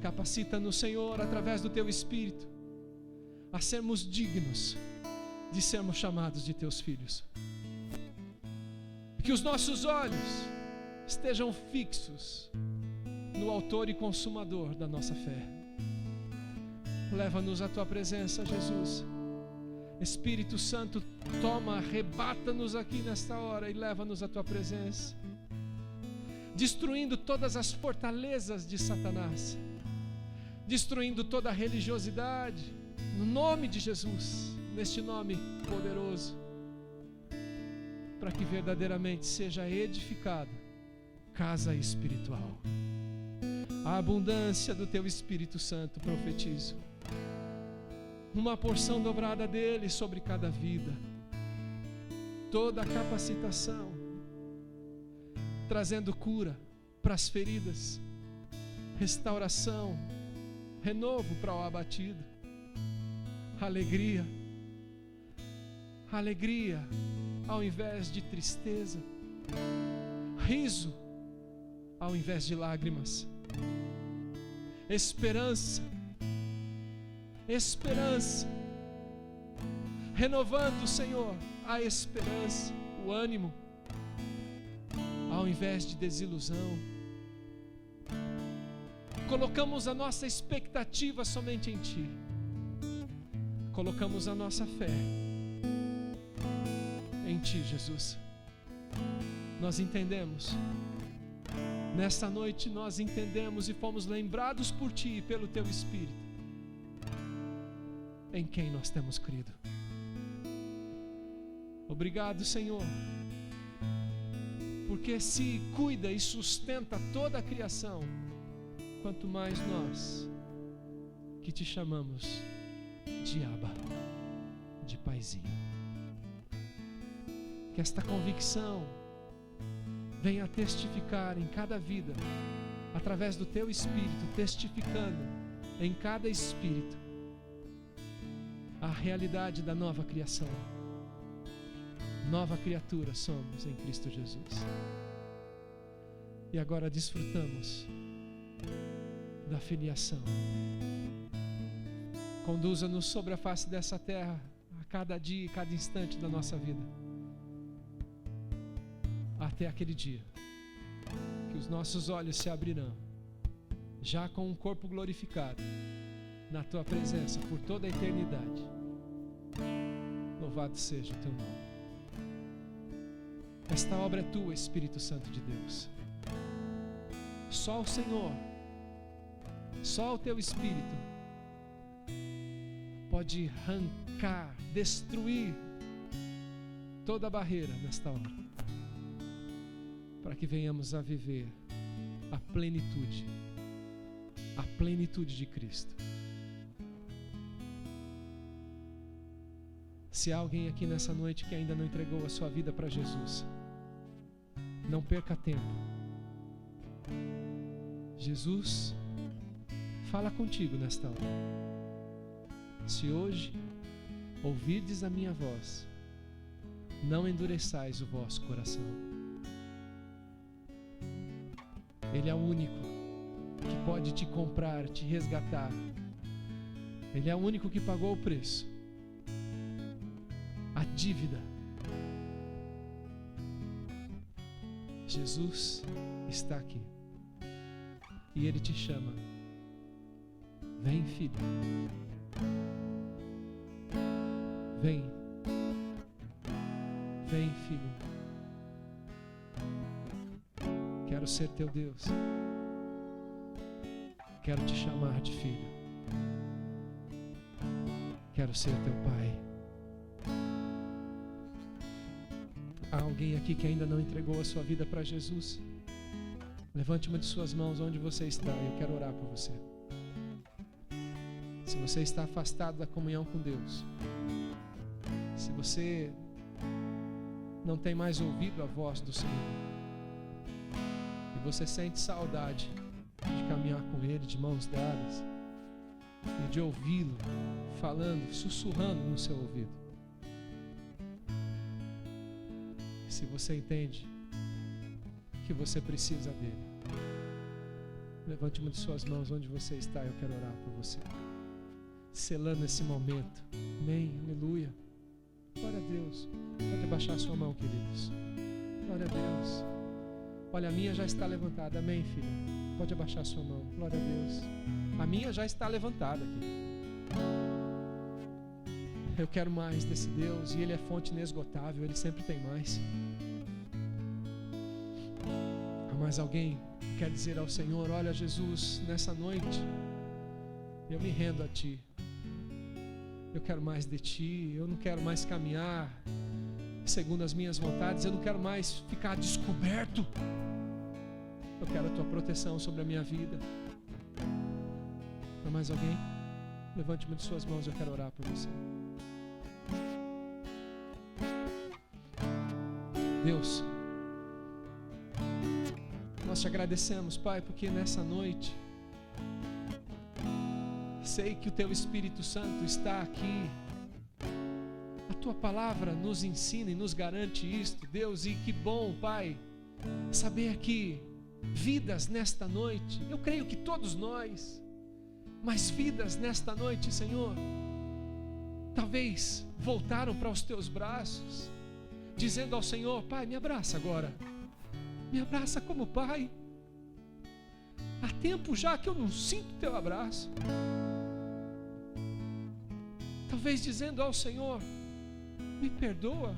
Capacita-nos, Senhor, através do Teu Espírito, a sermos dignos de sermos chamados de Teus filhos. Que os nossos olhos estejam fixos no Autor e Consumador da nossa fé. Leva-nos à Tua presença, Jesus. Espírito Santo, toma, arrebata-nos aqui nesta hora e leva-nos à Tua presença, destruindo todas as fortalezas de Satanás, destruindo toda a religiosidade, no nome de Jesus, neste nome poderoso, para que verdadeiramente seja edificada casa espiritual. A abundância do Teu Espírito Santo, profetizo uma porção dobrada dele sobre cada vida, toda a capacitação, trazendo cura para as feridas, restauração, renovo para o abatido, alegria ao invés de tristeza, riso ao invés de lágrimas, esperança, renovando, Senhor, a esperança, o ânimo, ao invés de desilusão. Colocamos a nossa expectativa somente em Ti, colocamos a nossa fé em Ti, Jesus. Nós entendemos, nesta noite nós entendemos e fomos lembrados por Ti e pelo Teu Espírito, em quem nós temos crido. Obrigado, Senhor, porque se cuida e sustenta toda a criação, quanto mais nós que Te chamamos de Abba, de Paizinho. Que esta convicção venha testificar em cada vida, através do Teu Espírito, testificando em cada espírito a realidade da nova criação. Nova criatura somos em Cristo Jesus. E agora desfrutamos da filiação. Conduza-nos sobre a face dessa terra a cada dia e cada instante da nossa vida, até aquele dia que os nossos olhos se abrirão, já com um corpo glorificado, na Tua presença por toda a eternidade. Louvado seja o Teu nome. Esta obra é Tua, Espírito Santo de Deus. Só o Senhor, só o Teu Espírito pode arrancar, destruir toda a barreira nesta hora, para que venhamos a viver a plenitude de Cristo. Se há alguém aqui nessa noite que ainda não entregou a sua vida para Jesus, não perca tempo. Jesus fala contigo nesta hora. Se hoje ouvirdes a minha voz, não endureçais o vosso coração. Ele é o único que pode te comprar, te resgatar. Ele é o único que pagou o preço, a dívida. Jesus está aqui e Ele te chama. Vem, filho. Vem. Vem, filho. Quero ser teu Deus. Quero te chamar de filho. Quero ser teu pai. Há alguém aqui que ainda não entregou a sua vida para Jesus? Levante uma de suas mãos onde você está e eu quero orar por você. Se você está afastado da comunhão com Deus, se você não tem mais ouvido a voz do Senhor e você sente saudade de caminhar com Ele de mãos dadas e de ouvi-lo falando, sussurrando no seu ouvido, se você entende que você precisa dele, levante uma de suas mãos onde você está, eu quero orar por você, selando esse momento. Amém, aleluia, glória a Deus. Pode abaixar a sua mão, queridos. Glória a Deus. Olha, a minha já está levantada, amém, filha? Pode abaixar a sua mão, glória a Deus. A minha já está levantada aqui. Eu quero mais desse Deus e Ele é fonte inesgotável, Ele sempre tem mais. Há mais alguém que quer dizer ao Senhor: olha, Jesus, nessa noite eu me rendo a Ti. Eu quero mais de Ti, eu não quero mais caminhar segundo as minhas vontades, eu não quero mais ficar descoberto. Eu quero a Tua proteção sobre a minha vida. Há mais alguém? Levante uma de suas mãos, eu quero orar por você. Deus, nós te agradecemos, Pai, porque nessa noite sei que o Teu Espírito Santo está aqui. A Tua palavra nos ensina e nos garante isto, Deus, e que bom, Pai, saber que vidas nesta noite, eu creio que todos nós, mas vidas nesta noite, Senhor, talvez voltaram para os Teus braços, dizendo ao Senhor: Pai, me abraça agora, me abraça como Pai. Há tempo já que eu não sinto Teu abraço. Talvez dizendo ao Senhor: me perdoa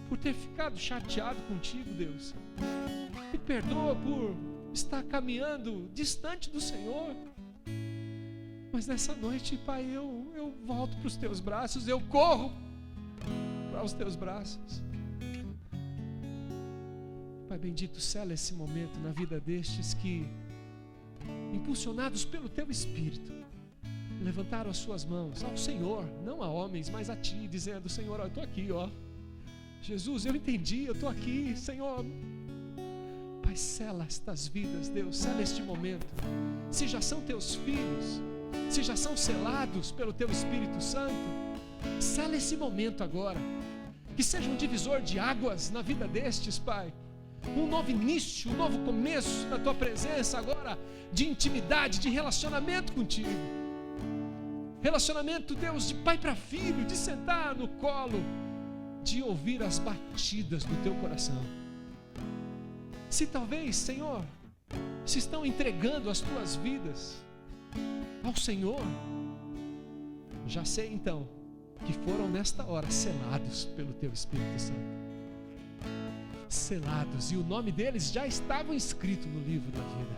por ter ficado chateado contigo, Deus. Me perdoa por estar caminhando distante do Senhor. Mas nessa noite, Pai, eu volto para os Teus braços, eu corro para os Teus braços. Pai bendito, sela esse momento na vida destes que, impulsionados pelo Teu Espírito, levantaram as suas mãos ao Senhor, não a homens, mas a Ti, dizendo: Senhor, eu estou aqui, ó. Jesus, eu entendi, eu estou aqui, Senhor. Pai, sela estas vidas, Deus, sela este momento. Se já são Teus filhos, se já são selados pelo Teu Espírito Santo, sela esse momento agora. Que seja um divisor de águas na vida destes, Pai. Um novo início, um novo começo na Tua presença agora, de intimidade, de relacionamento contigo. Relacionamento, Deus, de pai para filho, de sentar no colo, de ouvir as batidas do Teu coração. Se talvez, Senhor, se estão entregando as Tuas vidas ao Senhor, já sei então que foram nesta hora selados pelo Teu Espírito Santo. Selados, e o nome deles já estava inscrito no livro da vida.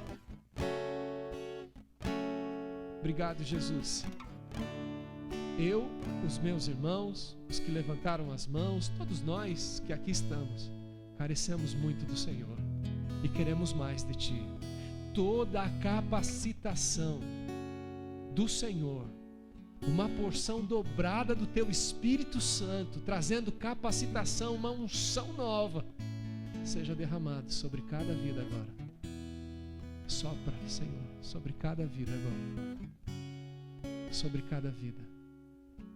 Obrigado, Jesus. Eu, os meus irmãos, os que levantaram as mãos, todos nós que aqui estamos, carecemos muito do Senhor e queremos mais de Ti. Toda a capacitação do Senhor, uma porção dobrada do Teu Espírito Santo, trazendo capacitação, uma unção nova, seja derramado sobre cada vida agora. Sopra, Senhor. sobre cada vida agora. Sobre cada vida.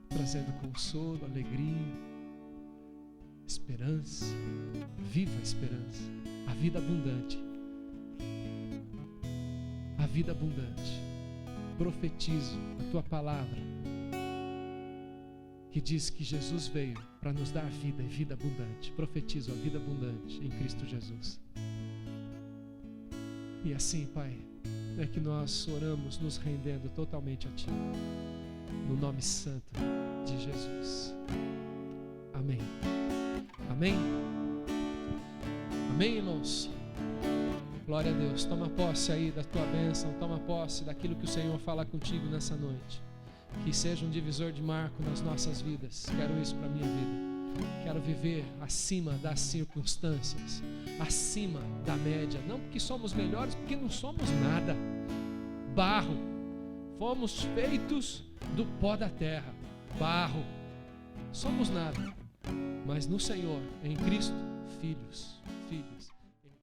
Trazendo consolo, alegria, esperança. Viva a esperança. A vida abundante. A vida abundante. Profetizo a tua palavra, que diz que Jesus veio para nos dar vida e vida abundante. Profetizo a vida abundante em Cristo Jesus. E assim, Pai, é que nós oramos nos rendendo totalmente a Ti, no nome santo de Jesus. Amém. Amém. Amém, irmãos. Glória a Deus. Toma posse aí da tua bênção, toma posse daquilo que o Senhor fala contigo nessa noite. Que seja um divisor de marco nas nossas vidas. Quero isso para a minha vida. Quero viver acima das circunstâncias, acima da média. Não porque somos melhores, porque não somos nada. Barro. Fomos feitos do pó da terra. Barro. Somos nada. Mas no Senhor, em Cristo, filhos.